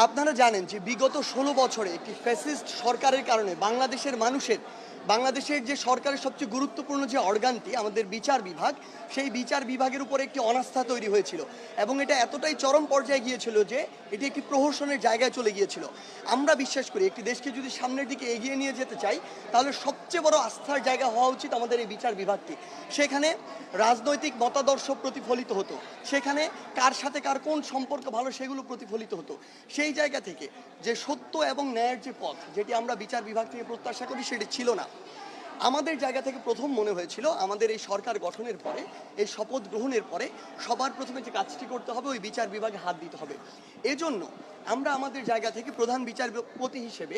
আপনারা জানেন যে বিগত ১৬ বছরে একটি ফ্যাসিস্ট সরকারের কারণে বাংলাদেশের যে সরকারের সবচেয়ে গুরুত্বপূর্ণ যে অর্গানটি আমাদের বিচার বিভাগ, সেই বিচার বিভাগের উপরে একটি অনাস্থা তৈরি হয়েছিল এবং এটা এতটাই চরম পর্যায়ে গিয়েছিল যে এটি একটি প্রহসনের জায়গায় চলে গিয়েছিল। আমরা বিশ্বাস করি একটি দেশকে যদি সামনের দিকে এগিয়ে নিয়ে যেতে চাই তাহলে সবচেয়ে বড় আস্থার জায়গা হওয়া উচিত আমাদের এই বিচার বিভাগটি। সেখানে রাজনৈতিক মতাদর্শ প্রতিফলিত হতো, সেখানে কার সাথে কার কোন সম্পর্ক ভালো সেগুলো প্রতিফলিত হতো। সেই জায়গা থেকে যে সত্য এবং ন্যায়ের যে পথ, যেটি আমরা বিচার বিভাগ থেকে প্রত্যাশা করি, সেটি ছিল না। আমাদের জায়গা থেকে প্রথম মনে হয়েছিল আমাদের এই সরকার গঠনের পরে, এই শপথ গ্রহণের পরে সবার প্রথমে যে কাজটি করতে হবে ওই বিচার বিভাগে হাত দিতে হবে। এজন্য আমরা আমাদের জায়গা থেকে প্রধান বিচারপতি হিসেবে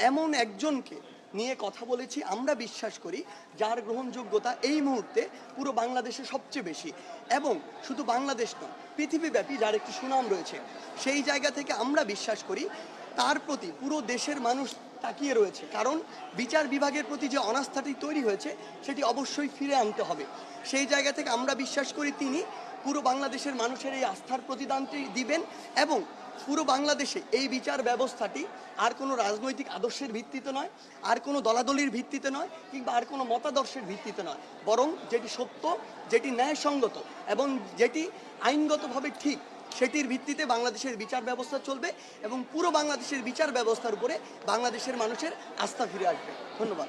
এমন একজনকে নিয়ে কথা বলেছি আমরা বিশ্বাস করি যার গ্রহণযোগ্যতা এই মুহূর্তে পুরো বাংলাদেশে সবচেয়ে বেশি, এবং শুধু বাংলাদেশ নয় পৃথিবীব্যাপী যার একটি সুনাম রয়েছে। সেই জায়গা থেকে আমরা বিশ্বাস করি তার প্রতি পুরো দেশের মানুষ তাকিয়ে রয়েছে, কারণ বিচার বিভাগের প্রতি যে অনাস্থাটি তৈরি হয়েছে সেটি অবশ্যই ফিরে আনতে হবে। সেই জায়গা থেকে আমরা বিশ্বাস করি তিনি পুরো বাংলাদেশের মানুষের এই আস্থার প্রতিদানটি দিবেন এবং পুরো বাংলাদেশে এই বিচার ব্যবস্থাটি আর কোনো রাজনৈতিক আদর্শের ভিত্তিতে নয়, আর কোনো দলাদলির ভিত্তিতে নয়, কিংবা আর কোনো মতাদর্শের ভিত্তিতে নয়, বরং যেটি সত্য, যেটি ন্যায়সঙ্গত এবং যেটি আইনগতভাবে ঠিক, সেটির ভিত্তিতে বাংলাদেশের বিচার ব্যবস্থা চলবে এবং পুরো বাংলাদেশের বিচার ব্যবস্থার উপরে বাংলাদেশের মানুষের আস্থা ফিরে আসবে। ধন্যবাদ।